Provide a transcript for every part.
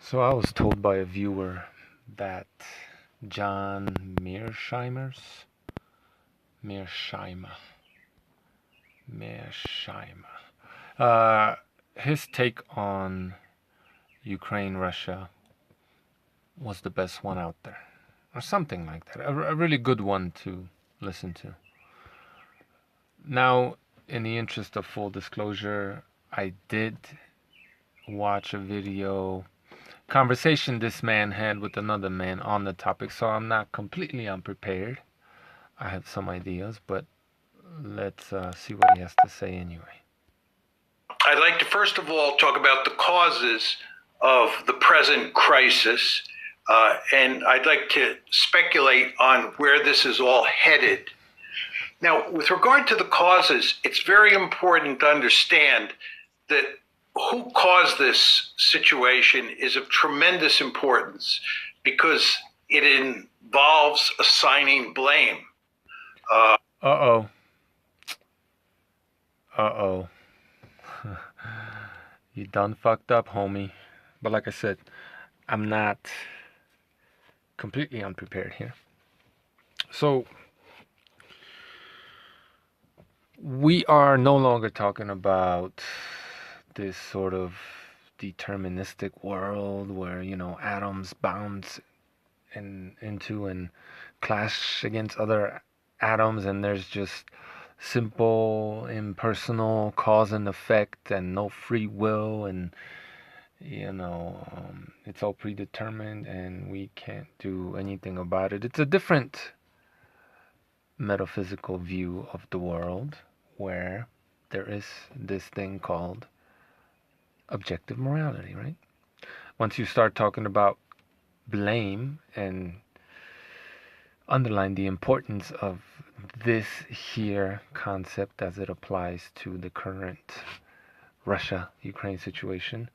So I was told by a viewer that John Mearsheimer, Mearsheimer, his take on Ukraine, Russia was the best one out there, or something like that. A really good one to listen to. Now, in the interest of full disclosure, I did watch a video conversation this man had with another man on the topic, so I'm not completely unprepared. I have some ideas, but let's see what he has to say anyway. I'd like to first of all talk about the causes of the present crisis, and I'd like to speculate on where this is all headed. Now, with regard to the causes, it's very important to understand that who caused this situation is of tremendous importance because it involves assigning blame. Uh-oh. You done fucked up, homie. But like I said, I'm not completely unprepared here. So, we are no longer talking about this sort of deterministic world where, atoms bounce into and clash against other atoms, and there's just simple impersonal cause and effect and no free will, and it's all predetermined and we can't do anything about it. It's a different metaphysical view of the world where there is this thing called objective morality, right? Once you start talking about blame and underline the importance of this here concept as it applies to the current Russia-Ukraine situation,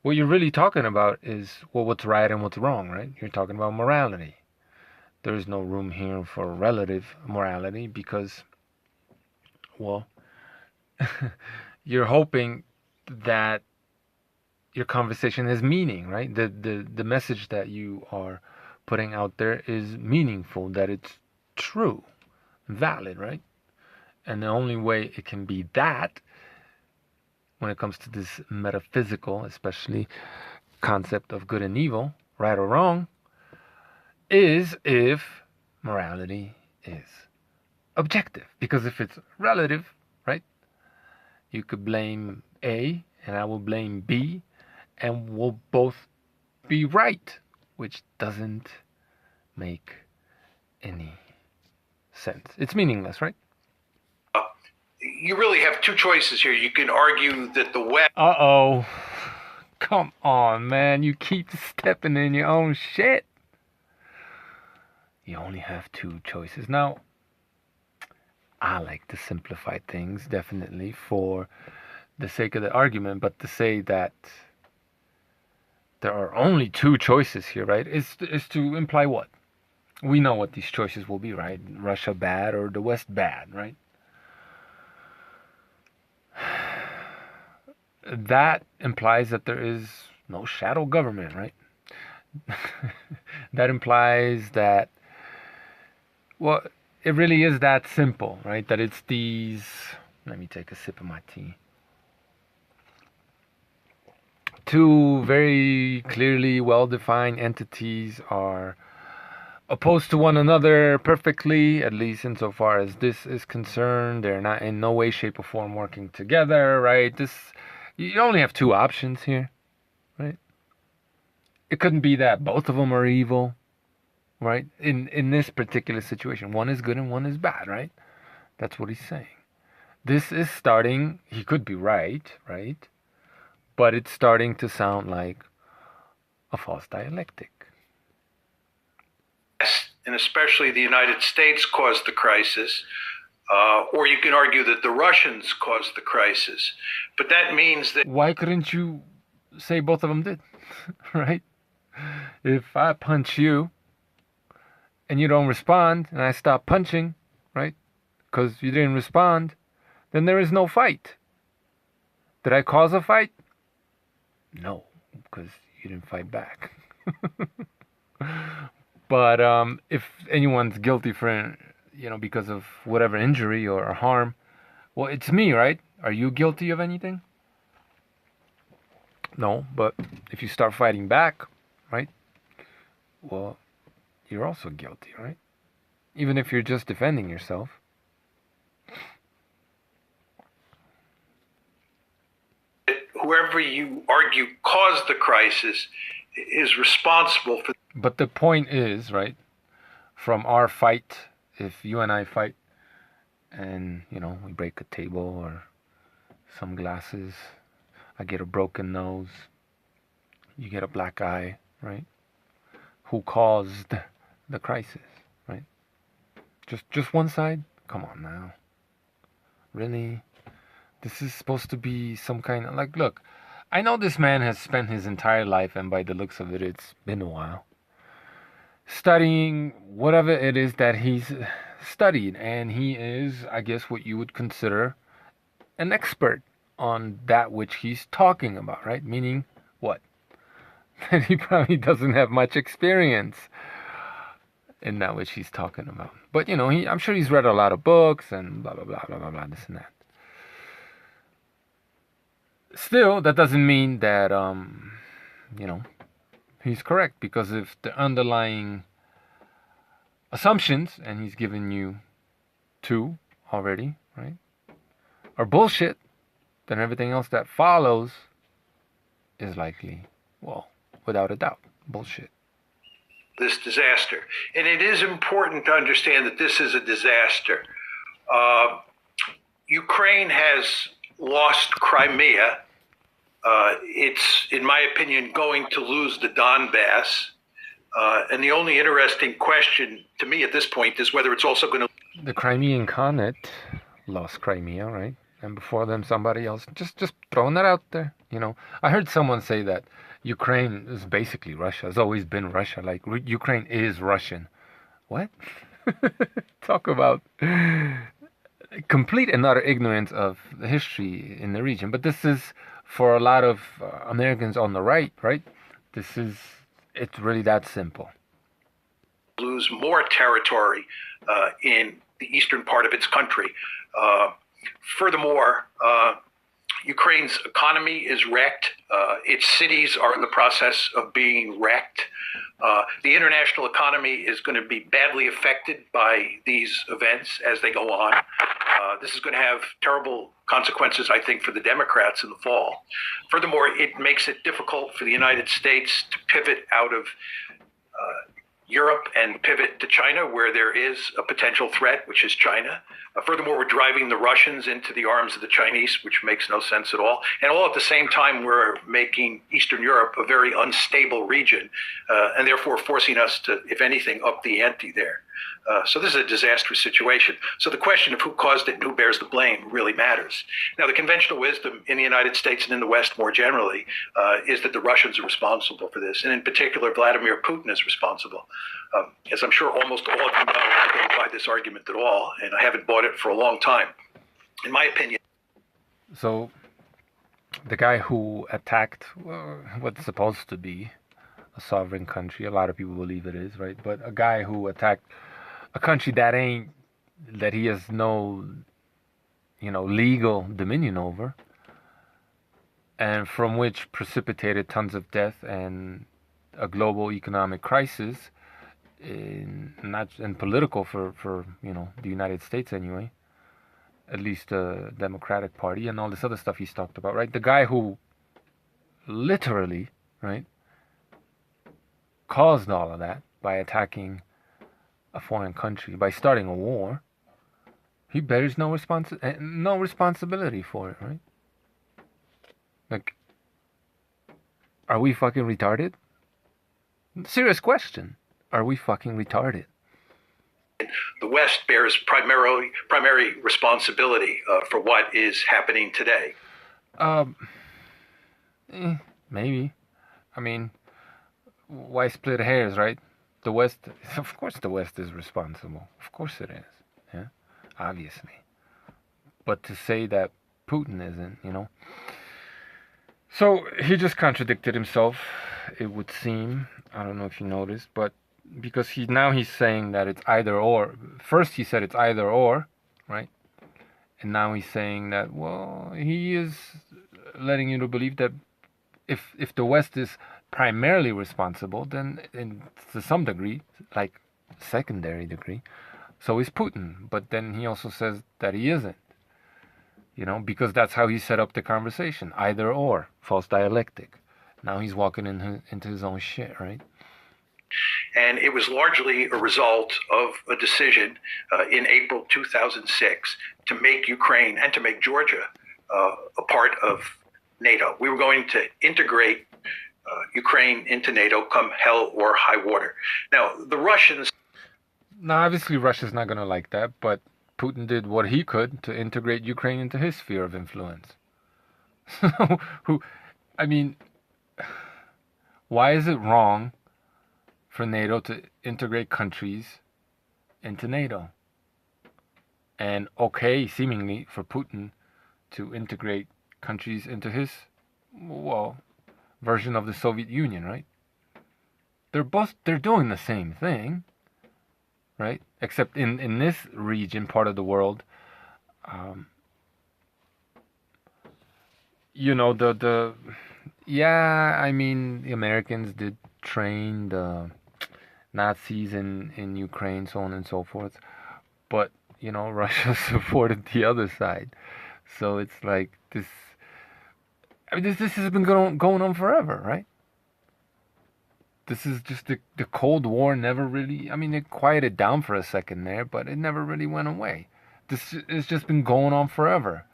what you're really talking about is, well, what's right and what's wrong, right? You're talking about morality. There is no room here for relative morality because, well, you're hoping that your conversation has meaning, right? The message that you are putting out there is meaningful, that it's true, valid, right? And the only way it can be that, when it comes to this metaphysical, especially concept of good and evil, right or wrong, is if morality is objective. Because if it's relative, right, you could blame A and I will blame B, and we'll both be right, which doesn't make any sense. It's meaningless, right? You really have two choices here. You can argue that the West... Uh-oh. Come on, man. You keep stepping in your own shit. You only have two choices. Now, I like to simplify things, definitely, for the sake of the argument, but to say that there are only two choices here, right, is to imply what? We know what these choices will be, right? Russia bad or the West bad, right? That implies that there is no shadow government, right? That implies that, well, it really is that simple, right? That it's these... Let me take a sip of my tea. Two very clearly well-defined entities are opposed to one another perfectly, at least insofar as this is concerned. They're not in no way, shape, or form working together, right? You only have two options here, right? It couldn't be that both of them are evil, right? In this particular situation, one is good and one is bad, right? That's what he's saying. This is starting, he could be right? But it's starting to sound like a false dialectic. And especially the United States caused the crisis, or you can argue that the Russians caused the crisis. But that means that... Why couldn't you say both of them did, right? If I punch you and you don't respond and I stop punching, right, because you didn't respond, then there is no fight. Did I cause a fight? No, because you didn't fight back. But if anyone's guilty for, because of whatever injury or harm, well, it's me, right? Are you guilty of anything? No, but if you start fighting back, right? Well, you're also guilty, right? Even if you're just defending yourself. Whoever you argue caused the crisis is responsible for. But the point is, right, from our fight, if you and I fight and, we break a table or some glasses, I get a broken nose, you get a black eye, right? Who caused the crisis, right? Just one side? Come on now. Really? This is supposed to be some kind of, like, look, I know this man has spent his entire life, and by the looks of it, it's been a while, studying whatever it is that he's studied, and he is, I guess, what you would consider an expert on that which he's talking about, right? Meaning what? That he probably doesn't have much experience in that which he's talking about. But I'm sure he's read a lot of books and blah blah blah blah blah blah, this and that. Still, that doesn't mean that he's correct, because if the underlying assumptions, and he's given you two already, right, are bullshit, then everything else that follows is likely, well, without a doubt, bullshit. This disaster. And it is important to understand that this is a disaster. Ukraine has lost Crimea. It's, in my opinion, going to lose the Donbass. And the only interesting question to me at this point is whether it's also going to. The Crimean Khanate lost Crimea, right? And before them, somebody else. Just throwing that out there. I heard someone say that Ukraine is basically Russia. It's always been Russia. Like, Ukraine is Russian. What? Talk about complete and utter ignorance of the history in the region. But this is, for a lot of Americans on the right? It's really that simple. Lose more territory in the eastern part of its country. Furthermore, Ukraine's economy is wrecked. Its cities are in the process of being wrecked. The international economy is going to be badly affected by these events as they go on. This is going to have terrible consequences, I think, for the Democrats in the fall. Furthermore, it makes it difficult for the United States to pivot out of Europe and pivot to China, where there is a potential threat, which is China. Furthermore, we're driving the Russians into the arms of the Chinese, which makes no sense at all. And all at the same time, we're making Eastern Europe a very unstable region, and therefore forcing us to, if anything, up the ante there. So this is a disastrous situation. So the question of who caused it and who bears the blame really matters. Now, the conventional wisdom in the United States and in the West more generally is that the Russians are responsible for this. And in particular, Vladimir Putin is responsible. As I'm sure almost all of you know, I don't buy this argument at all, and I haven't bought it for a long time. In my opinion. So the guy who attacked what's supposed to be a sovereign country, a lot of people believe it is, right? But a guy who attacked a country that he has no, legal dominion over, and from which precipitated tons of death and a global economic crisis, and political for the United States anyway, at least the Democratic Party and all this other stuff he's talked about, right? The guy who literally, right, caused all of that by attacking a foreign country, by starting a war, he bears no responsibility for it, right? Like, are we fucking retarded? Serious question. Are we fucking retarded? The West bears primary responsibility for what is happening today. Maybe. I mean, why split hairs, right? The West, of course the West is responsible. Of course it is. Yeah, obviously. But to say that Putin isn't, So he just contradicted himself, it would seem. I don't know if you noticed, but because he's saying that it's either or. First he said it's either or, right? And now he's saying that, well, he is letting you to believe that if the West is primarily responsible, then to some degree, like secondary degree, so is Putin. But then he also says that he isn't, because that's how he set up the conversation, either or, false dialectic. Now he's walking into his own shit, right? And it was largely a result of a decision in April 2006 to make Ukraine and to make Georgia a part of NATO. We were going to integrate Ukraine into NATO come hell or high water. Now, the Russians. Now, obviously, Russia's not going to like that, but Putin did what he could to integrate Ukraine into his sphere of influence. I mean, why is it wrong for NATO to integrate countries into NATO? And okay, seemingly, for Putin to integrate countries into his, well, version of the Soviet Union, right? They're doing the same thing, right? Except in this region, part of the world, I mean, the Americans did train the Nazis in Ukraine, so on and so forth. But, Russia supported the other side. So it's like this. I mean, this has been going on forever, right? This is just the Cold War never really. I mean, it quieted down for a second there, but it never really went away. This has just been going on forever.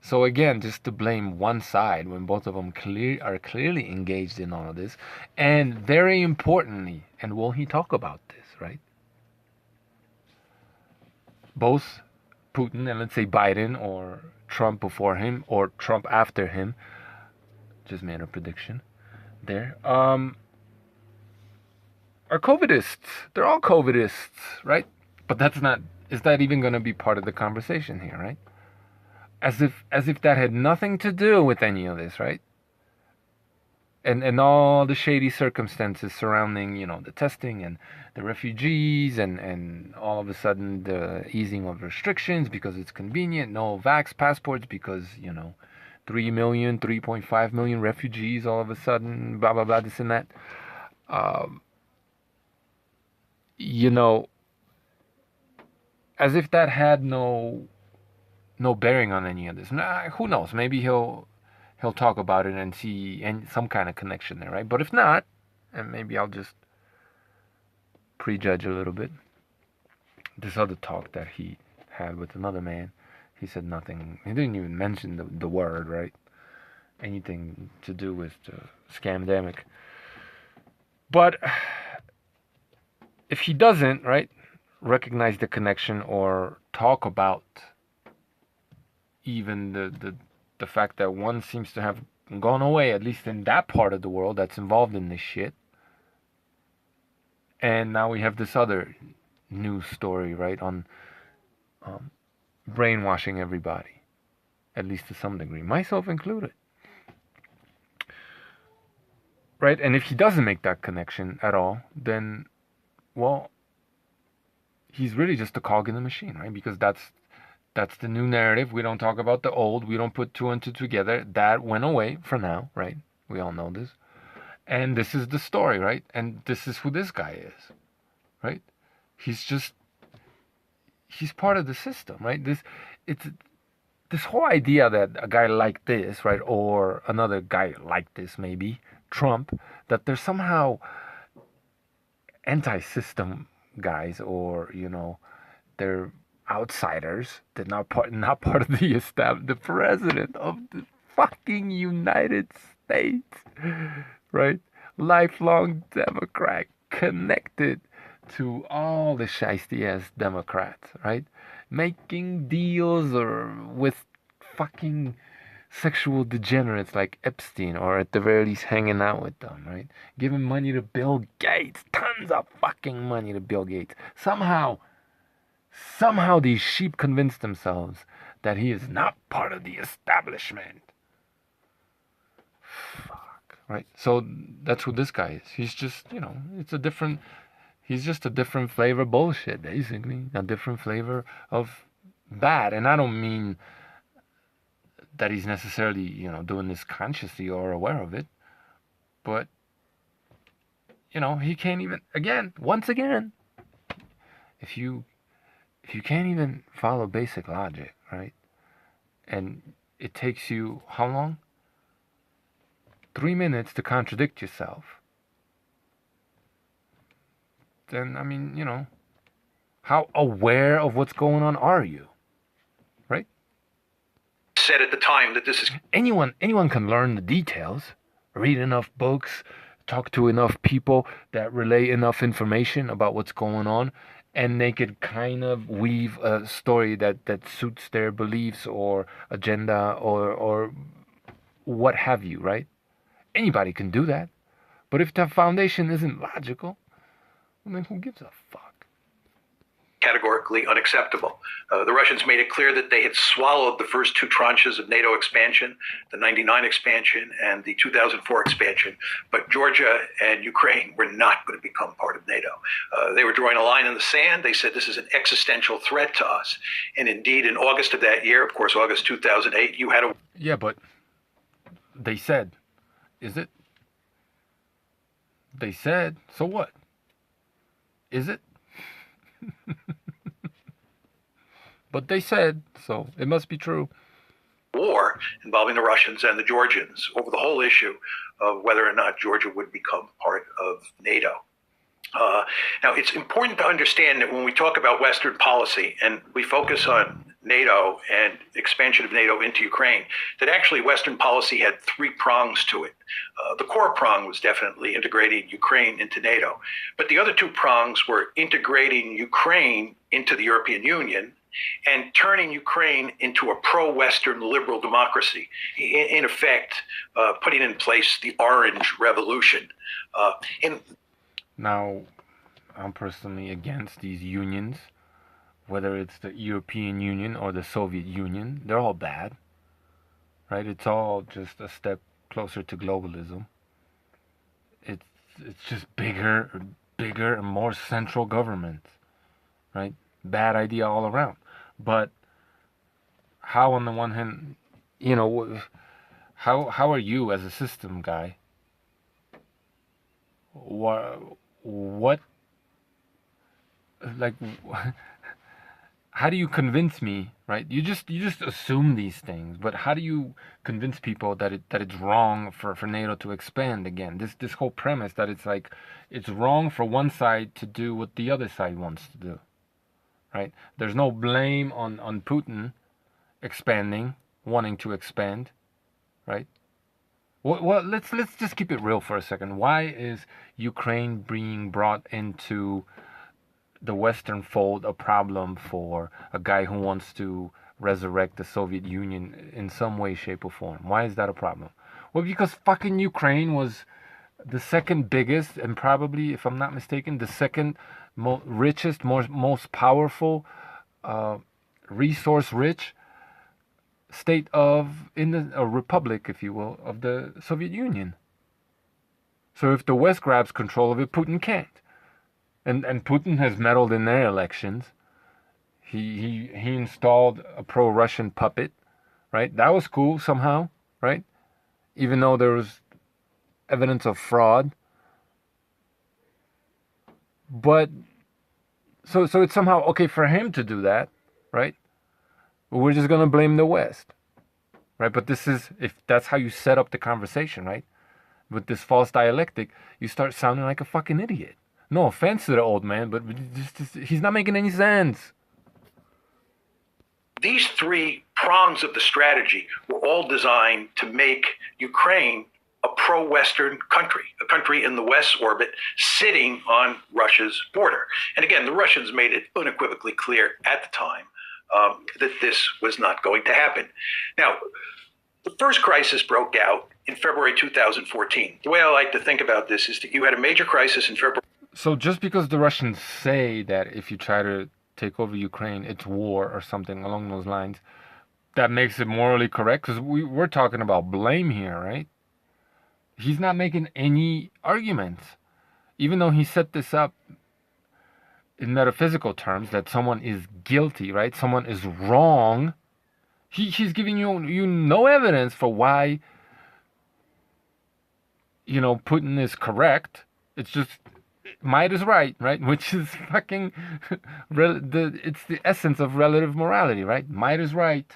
So again, just to blame one side when both of them are clearly engaged in all of this, and very importantly, and will he talk about this, right? Both Putin and, let's say, Biden or Trump before him or Trump after him, just made a prediction there, are COVIDists. They're all COVIDists, right? But is that even going to be part of the conversation here, right? As if that had nothing to do with any of this, right? And all the shady circumstances surrounding, the testing and the refugees and all of a sudden the easing of restrictions because it's convenient, no vax passports because, 3 million, 3.5 million refugees all of a sudden, blah, blah, blah, this and that. As if that had no bearing on any of this. Nah, who knows? Maybe he'll talk about it and see some kind of connection there, right? But if not, and maybe I'll just prejudge a little bit. This other talk that he had with another man, he said nothing. He didn't even mention the word, right? Anything to do with the scamdemic. But if he doesn't, right, recognize the connection or talk about even the fact that one seems to have gone away, at least in that part of the world that's involved in this shit. And now we have this other news story, right, on brainwashing everybody, at least to some degree, myself included. Right? And if he doesn't make that connection at all, then, well, he's really just a cog in the machine, right? Because that's the new narrative. We don't talk about the old. We don't put two and two together. That went away for now, right? We all know this. And this is the story, right? And this is who this guy is, right? He's part of the system, right? This whole idea that a guy like this, right, or another guy like this, maybe Trump, that they're somehow anti-system guys, or they're outsiders. They're not part of the president of the fucking United States, right? Lifelong Democrat, connected to all the shiesty ass Democrats, right? Making deals or with fucking sexual degenerates like Epstein, or at the very least hanging out with them, right? Giving money to Bill Gates, tons of fucking money to Bill Gates. Somehow these sheep convince themselves that he is not part of the establishment. Fuck. Right? So that's who this guy is. He's just, he's just a different flavor bullshit, basically. A different flavor of bad. And I don't mean that he's necessarily, doing this consciously or aware of it, but, he can't even, once again, if you can't even follow basic logic, right? And it takes you how long? 3 minutes to contradict yourself. Then, I mean, how aware of what's going on are you? Right? Said at the time that this is anyone can learn the details, read enough books, talk to enough people that relay enough information about what's going on, and they could kind of weave a story that suits their beliefs or agenda or what have you, right? Anybody can do that. But if the foundation isn't logical, then who gives a fuck? Categorically unacceptable. The Russians made it clear that they had swallowed the first two tranches of NATO expansion, the 99 expansion and the 2004 expansion, but Georgia and Ukraine were not going to become part of NATO. They were drawing a line in the sand. They said this is an existential threat to us. And indeed, in August of that year, of course, August 2008, you had a... Yeah, but they said, is it? They said, so what? Is it? But they said, so it must be true. War involving the Russians and the Georgians over the whole issue of whether or not Georgia would become part of NATO. Now, it's important to understand that when we talk about Western policy and we focus on NATO and expansion of NATO into Ukraine, that actually Western policy had three prongs to it. The core prong was definitely integrating Ukraine into NATO, but the other two prongs were integrating Ukraine into the European Union and turning Ukraine into a pro-Western liberal democracy, in effect, putting in place the Orange Revolution. Now, I'm personally against these unions, whether it's the European Union or the Soviet Union. They're all bad, right? It's all just a step closer to globalism. It's just bigger and more central government, right? Bad idea all around. But how, on the one hand, how are you as a system guy? What like how do you convince me, right? You just assume these things, but how do you convince people that it's wrong for NATO to expand again? This whole premise that it's like it's wrong for one side to do what the other side wants to do. Right? There's no blame on Putin expanding, wanting to expand, right? Well, let's just keep it real for a second. Why is Ukraine being brought into the Western fold a problem for a guy who wants to resurrect the Soviet Union in some way, shape, or form? Why is that a problem? Well, because fucking Ukraine was the second biggest and probably, if I'm not mistaken, the second richest, most powerful, resource-rich state in a republic, if you will, of the Soviet Union. So if the West grabs control of it, Putin can't. And Putin has meddled in their elections. He installed a pro-Russian puppet, right? That was cool somehow, right? Even though there was evidence of fraud. But so it's somehow okay for him to do that, right? But we're just gonna blame the West, right? But this is, if that's how you set up the conversation, right? With this false dialectic, you start sounding like a fucking idiot. No offense to the old man, but just he's not making any sense. These three prongs of the strategy were all designed to make Ukraine a pro-Western country, a country in the West's orbit sitting on Russia's border. And again, the Russians made it unequivocally clear at the time that this was not going to happen. Now, the first crisis broke out in February 2014. The way I like to think about this is that you had a major crisis in February. So just because the Russians say that if you try to take over Ukraine, it's war or something along those lines, that makes it morally correct? Because we're talking about blame here, right? He's not making any arguments. Even though he set this up in metaphysical terms that someone is guilty, right? Someone is wrong. He's giving you no evidence for why, Putin is correct. It's just might is right, right? Which is fucking it's the essence of relative morality, right? Might is right.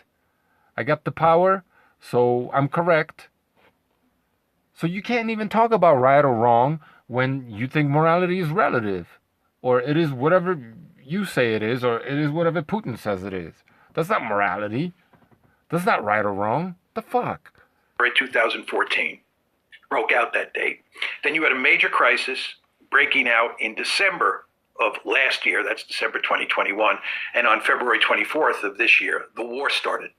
I got the power, so I'm correct. So you can't even talk about right or wrong when you think morality is relative, or it is whatever you say it is, or it is whatever Putin says it is. That's not morality. That's not right or wrong. The fuck? 2014 broke out that date. Then you had a major crisis breaking out in December of last year. That's December 2021. And on February 24th of this year, the war started.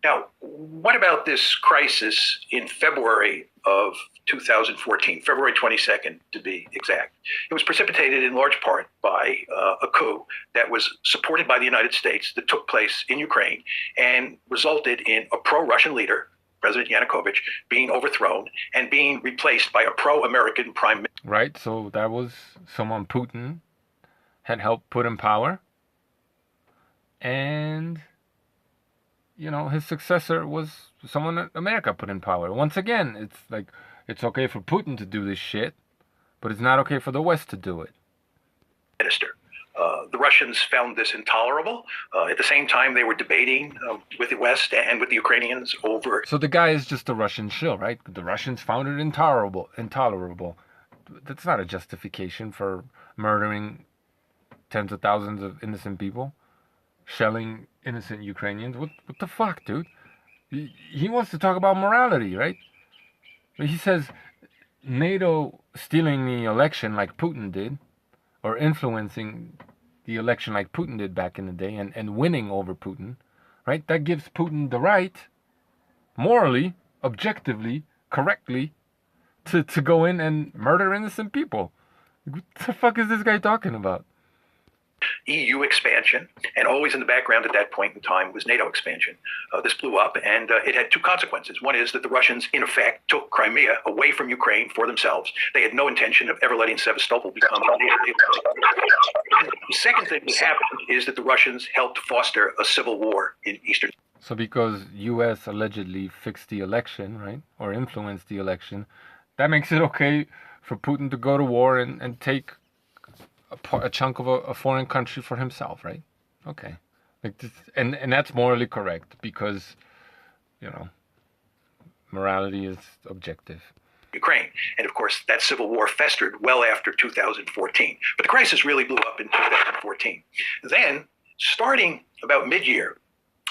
Now, what about this crisis in February of 2014, February 22nd to be exact? It was precipitated in large part by a coup that was supported by the United States that took place in Ukraine and resulted in a pro-Russian leader, President Yanukovych, being overthrown and being replaced by a pro-American prime minister. Right, so that was someone Putin had helped put in power. And his successor was someone that America put in power. Once again, it's like, it's okay for Putin to do this shit, but it's not okay for the West to do it. Minister. The Russians found this intolerable. At the same time, they were debating with the West and with the Ukrainians over. So the guy is just a Russian shill, right? The Russians found it intolerable. That's not a justification for murdering tens of thousands of innocent people, shelling innocent Ukrainians. What the fuck, dude? He wants to talk about morality, right? He says NATO stealing the election like Putin did, or influencing the election like Putin did back in the day, and winning over Putin, right? That gives Putin the right, morally, objectively, correctly, to go in and murder innocent people. What the fuck is this guy talking about? EU expansion, and always in the background at that point in time was NATO expansion. This blew up, and it had two consequences. One is that the Russians, in effect, took Crimea away from Ukraine for themselves. They had no intention of ever letting Sevastopol become a NATO. The second thing that happened is that the Russians helped foster a civil war in Eastern. So because U.S. allegedly fixed the election, right, or influenced the election, that makes it okay for Putin to go to war and take a chunk of a foreign country for himself, right? Okay, like this, and that's morally correct because, morality is objective. Ukraine, and of course that civil war festered well after 2014. But the crisis really blew up in 2014. Then, starting about mid-year,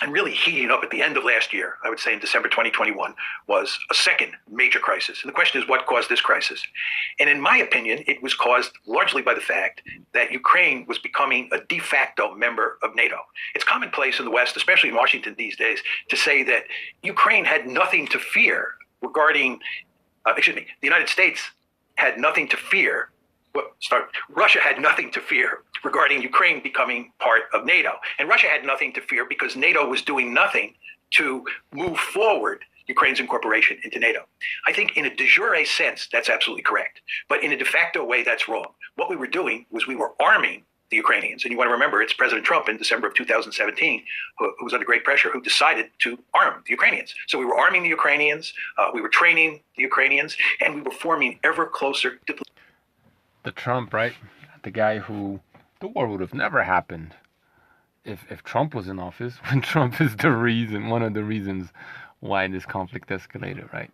and really heating up at the end of last year, I would say in December 2021, was a second major crisis. And the question is, what caused this crisis? And in my opinion, it was caused largely by the fact that Ukraine was becoming a de facto member of NATO. It's commonplace in the West, especially in Washington these days, to say that Ukraine had nothing to fear regarding, the United States had nothing to fear. Russia had nothing to fear regarding Ukraine becoming part of NATO. And Russia had nothing to fear because NATO was doing nothing to move forward Ukraine's incorporation into NATO. I think in a de jure sense, that's absolutely correct. But in a de facto way, that's wrong. What we were doing was we were arming the Ukrainians. And you want to remember, it's President Trump in December of 2017, who was under great pressure, who decided to arm the Ukrainians. So we were arming the Ukrainians, we were training the Ukrainians, and we were forming ever closer diplomatic. The Trump, right? The guy who the war would have never happened if Trump was in office. When Trump is one of the reasons why this conflict escalated, right?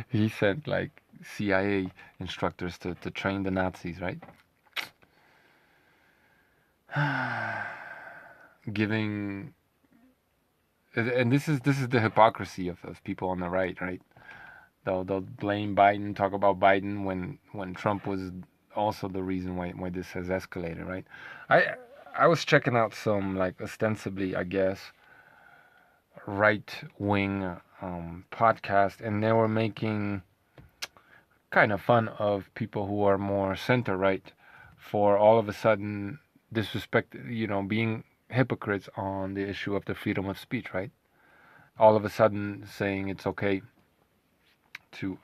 He sent like CIA instructors to train the Nazis, right? Giving, and this is the hypocrisy of people on the right, right? They'll blame Biden, talk about Biden when Trump was also the reason why this has escalated, right? I was checking out some, like, ostensibly, I guess, right-wing podcast, and they were making kind of fun of people who are more center-right for all of a sudden disrespect, being hypocrites on the issue of the freedom of speech, right? All of a sudden saying it's okay to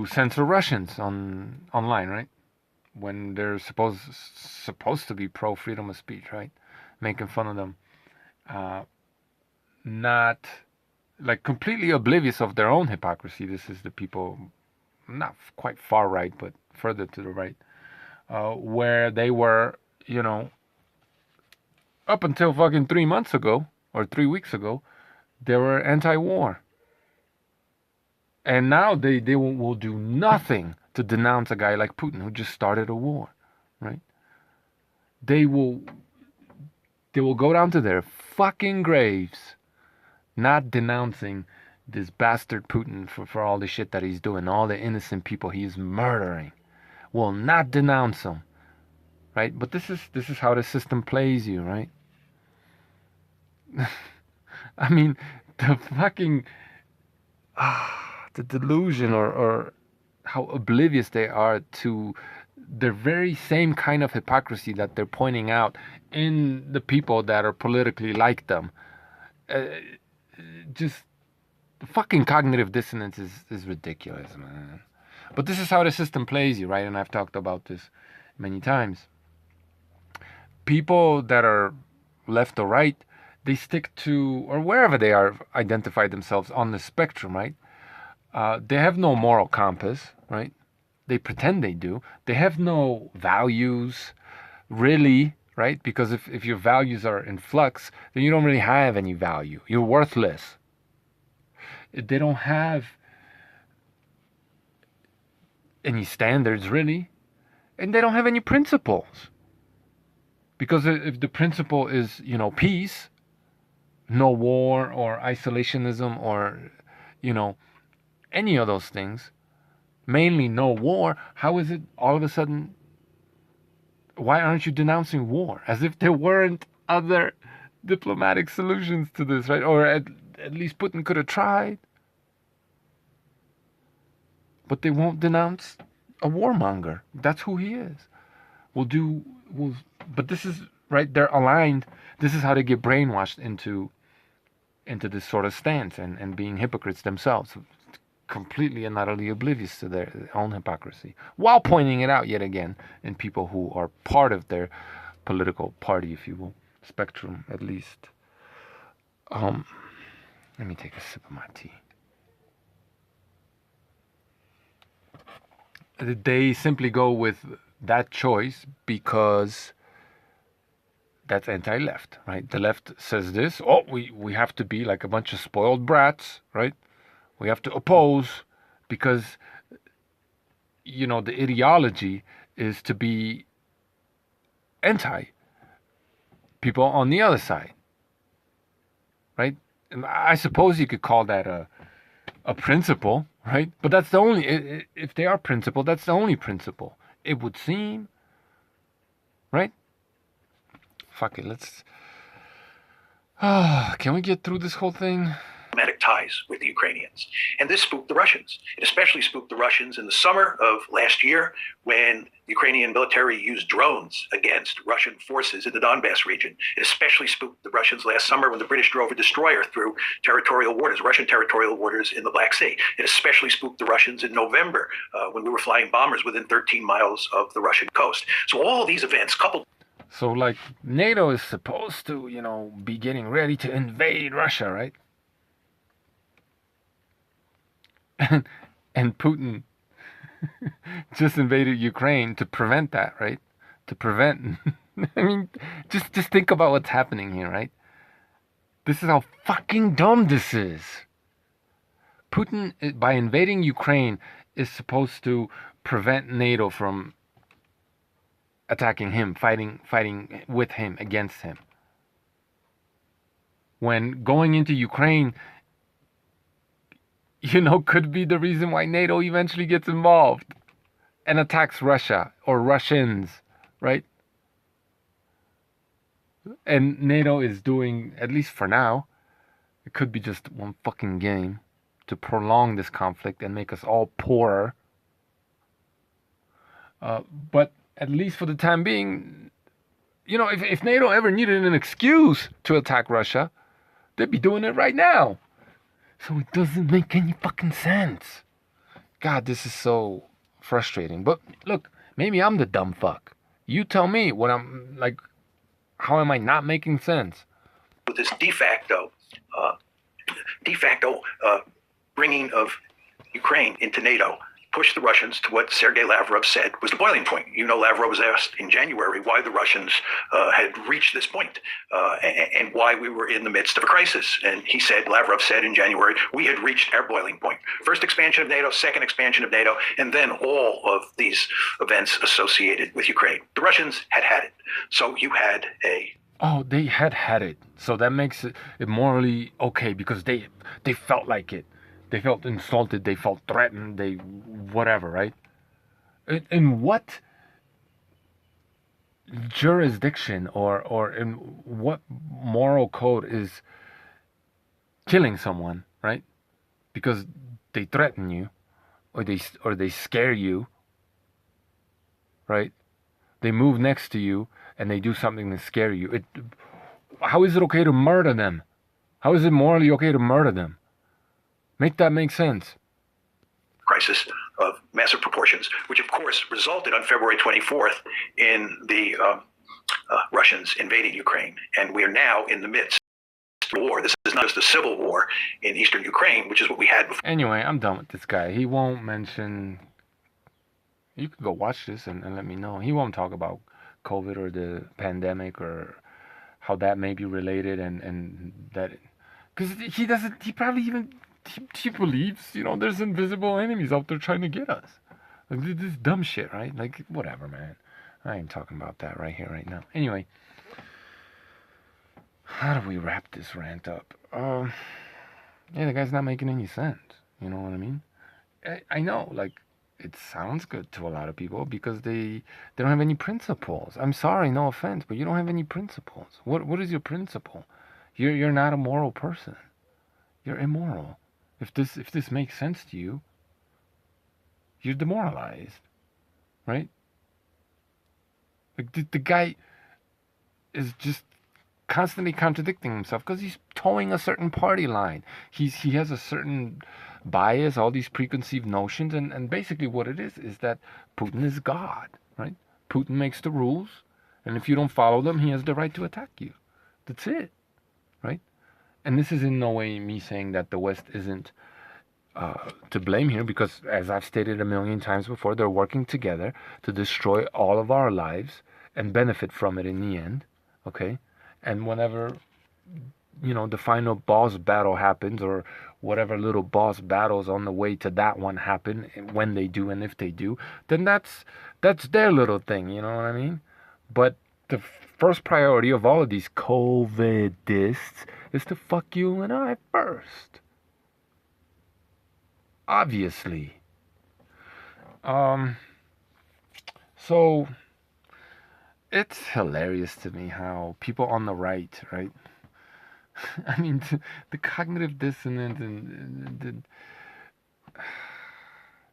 censor Russians online, right? When they're supposed to be pro freedom of speech, right? Making fun of them, not like completely oblivious of their own hypocrisy. This is the people, not quite far right, but further to the right, where they were, up until fucking 3 months ago or 3 weeks ago, they were anti-war. And now they will do nothing to denounce a guy like Putin who just started a war, right? They will go down to their fucking graves not denouncing this bastard Putin for all the shit that he's doing, all the innocent people he's murdering. Will not denounce him, right? But this is how the system plays you, right? I mean, the fucking the delusion or how oblivious they are to the very same kind of hypocrisy that they're pointing out in the people that are politically like them. Just the fucking cognitive dissonance is ridiculous, man. But this is how the system plays you, right? And I've talked about this many times. People that are left or right, they stick to, or wherever they are, identify themselves on the spectrum, right? They have no moral compass, right? They pretend they do. They have no values, really, right? Because if your values are in flux, then you don't really have any value. You're worthless. They don't have any standards, really. And they don't have any principles. Because if the principle is, peace, no war or isolationism or, any of those things, mainly no war, how is it all of a sudden, why aren't you denouncing war? As if there weren't other diplomatic solutions to this, right? Or at least Putin could have tried. But they won't denounce a warmonger. That's who he is. But this is, right, they're aligned. This is how they get brainwashed into this sort of stance and being hypocrites themselves, completely and utterly oblivious to their own hypocrisy, while pointing it out yet again in people who are part of their political party, if you will, spectrum at least. Let me take a sip of my tea. They simply go with that choice because that's anti-left, right? The left says this, we have to be like a bunch of spoiled brats, right? We have to oppose because, the ideology is to be anti people on the other side, right? And I suppose you could call that a principle, right? But that's the only, if they are principle, that's the only principle, it would seem, right? Fuck it, let's, can we get through this whole thing? Diplomatic ties with the Ukrainians. And this spooked the Russians. It especially spooked the Russians in the summer of last year when the Ukrainian military used drones against Russian forces in the Donbass region. It especially spooked the Russians last summer when the British drove a destroyer through Russian territorial waters in the Black Sea. It especially spooked the Russians in November when we were flying bombers within 13 miles of the Russian coast. So all of these events coupled. So like NATO is supposed to, be getting ready to invade Russia, right? And Putin just invaded Ukraine to prevent that, right? To prevent, I mean, just think about what's happening here, right? This is how fucking dumb this is. Putin, by invading Ukraine, is supposed to prevent NATO from attacking him, fighting with him, against him. When going into Ukraine, could be the reason why NATO eventually gets involved and attacks Russia or Russians, right? And NATO is doing, at least for now, it could be just one fucking game to prolong this conflict and make us all poorer. But at least for the time being, if NATO ever needed an excuse to attack Russia, they'd be doing it right now. So it doesn't make any fucking sense. God, this is so frustrating. But look, maybe I'm the dumb fuck. You tell me what I'm like. How am I not making sense? With this uh, de facto bringing of Ukraine into NATO pushed the Russians to what Sergei Lavrov said was the boiling point. You know, Lavrov was asked in January why the Russians had reached this point, and why we were in the midst of a crisis. And he said, Lavrov said in January, we had reached our boiling point. First expansion of NATO, second expansion of NATO, and then all of these events associated with Ukraine. The Russians had it. So you had a Oh, they had it. So that makes it morally okay because they felt like it. They felt insulted. They felt threatened. They whatever, right? In what jurisdiction or in what moral code is killing someone, right? Because they threaten you, or they scare you, right? They move next to you and they do something to scare you. How is it okay to murder them? How is it morally okay to murder them? Make that make sense. Crisis of massive proportions, which of course resulted on February 24th in the Russians invading Ukraine. And we are now in the midst of war. This is not just a civil war in eastern Ukraine, which is what we had before. Anyway, I'm done with this guy. He won't mention... You can go watch this and let me know. He won't talk about COVID or the pandemic or how that may be related and that... Because he doesn't... He probably even... He believes, there's invisible enemies out there trying to get us. Like, this dumb shit, right? Like, whatever, man. I ain't talking about that right here, right now. Anyway, how do we wrap this rant up? Yeah, the guy's not making any sense. You know what I mean? I know, like, it sounds good to a lot of people because they don't have any principles. I'm sorry, no offense, but you don't have any principles. What is your principle? You're not a moral person. You're immoral. If this makes sense to you, you're demoralized, right? Like the guy is just constantly contradicting himself because he's towing a certain party line. He has a certain bias, all these preconceived notions, and basically what it is that Putin is God, right? Putin makes the rules, and if you don't follow them, he has the right to attack you. That's it, right? And this is in no way me saying that the West isn't to blame here, because as I've stated a million times before, they're working together to destroy all of our lives and benefit from it in the end, okay? And whenever, the final boss battle happens, or whatever little boss battles on the way to that one happen, when they do and if they do, then that's their little thing, you know what I mean? But the first priority of all of these COVIDists is to fuck you and I first. Obviously. So it's hilarious to me how people on the right, I mean, the cognitive dissonance and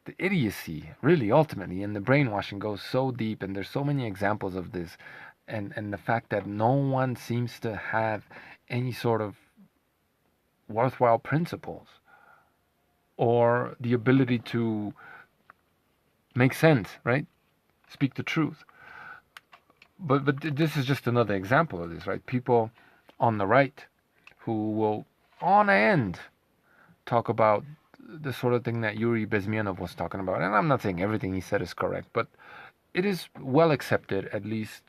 the idiocy, really, ultimately, and the brainwashing goes so deep, and there's so many examples of this, and the fact that no one seems to have any sort of worthwhile principles or the ability to make sense, right? Speak the truth. But this is just another example of this, right? People on the right who will, on end, talk about the sort of thing that Yuri Bezmenov was talking about. And I'm not saying everything he said is correct, but it is well accepted, at least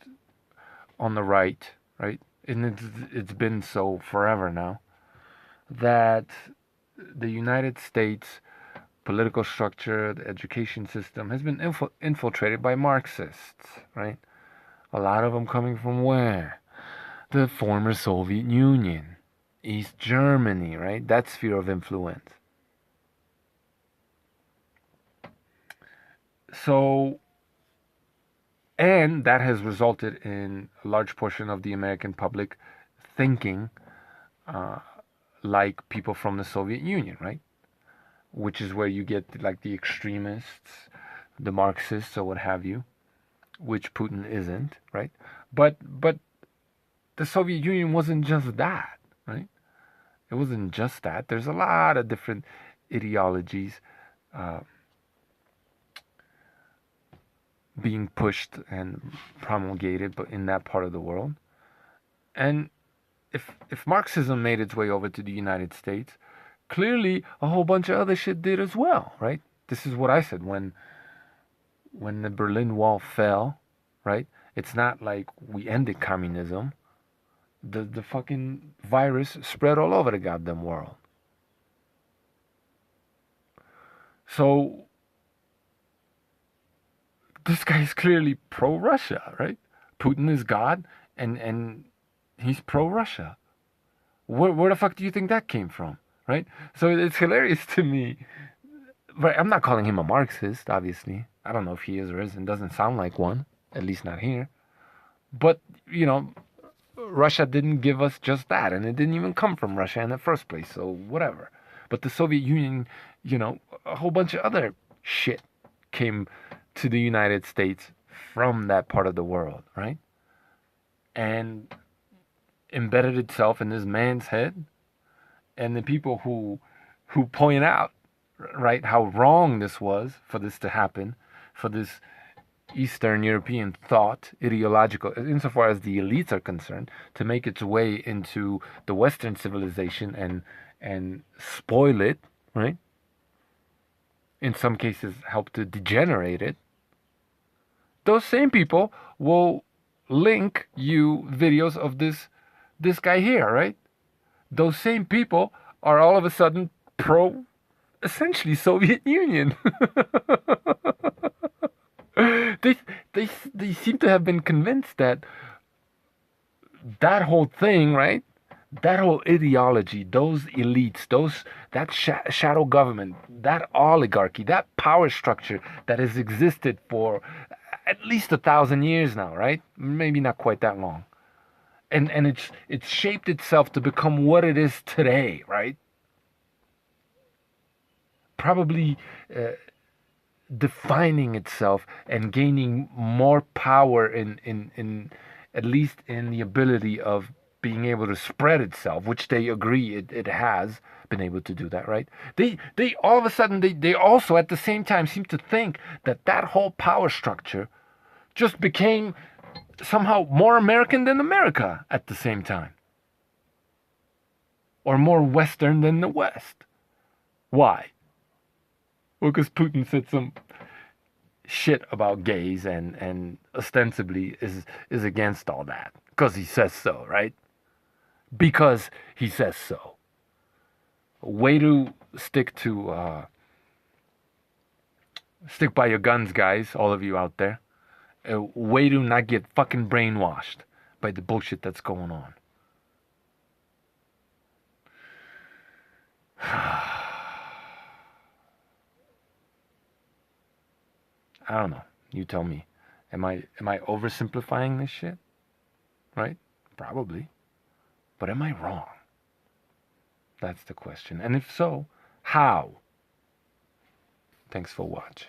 on the right, right? And it's been so forever now, that the United States political structure, the education system has been infiltrated by Marxists, right? A lot of them coming from where? The former Soviet Union, East Germany, right? That sphere of influence. So, and that has resulted in a large portion of the American public thinking like people from the Soviet Union, right? Which is where you get like the extremists, the Marxists, or what have you, which Putin isn't, right? But the Soviet Union wasn't just that, right? It wasn't just that. There's a lot of different ideologies uh, being pushed and promulgated, but in that part of the world. And if Marxism made its way over to the United States, clearly a whole bunch of other shit did as well, right? This is what I said when the Berlin Wall fell, right? It's not like we ended communism. The fucking virus spread all over the goddamn world. So this guy's clearly pro-Russia, right? Putin is God, and he's pro-Russia. Where the fuck do you think that came from, right? So it's hilarious to me. Right, I'm not calling him a Marxist, obviously. I don't know if he is or isn't. Doesn't sound like one, at least not here. But you know, Russia didn't give us just that, and it didn't even come from Russia in the first place. So whatever. But the Soviet Union, you know, a whole bunch of other shit came to the United States from that part of the world, right? And embedded itself in this man's head. And the people who point out, right, how wrong this was for this to happen, for this Eastern European thought, ideological, insofar as the elites are concerned, to make its way into the Western civilization and spoil it, right? In some cases, help to degenerate it. Those same people will link you videos of this guy here, right? Those same people are all of a sudden pro, essentially, Soviet Union. they, they seem to have been convinced that that whole thing, right? That whole ideology, those elites, that shadow government, that oligarchy, that power structure that has existed for at least 1,000 years now, right? Maybe not quite that long, and it's shaped itself to become what it is today, right? Probably defining itself and gaining more power in at least in the ability of being able to spread itself, which they agree it has been able to do that, right? They all of a sudden they also at the same time seem to think that that whole power structure just became somehow more American than America at the same time, or more Western than the West. Why? Well, because Putin said some shit about gays and ostensibly is against all that because he says so, right? Because he says so. Way to stick by your guns, guys, all of you out there. Way to not get fucking brainwashed by the bullshit that's going on. I don't know. You tell me. Am I oversimplifying this shit? Right? Probably. But am I wrong? That's the question. And if so, how? Thanks for watching.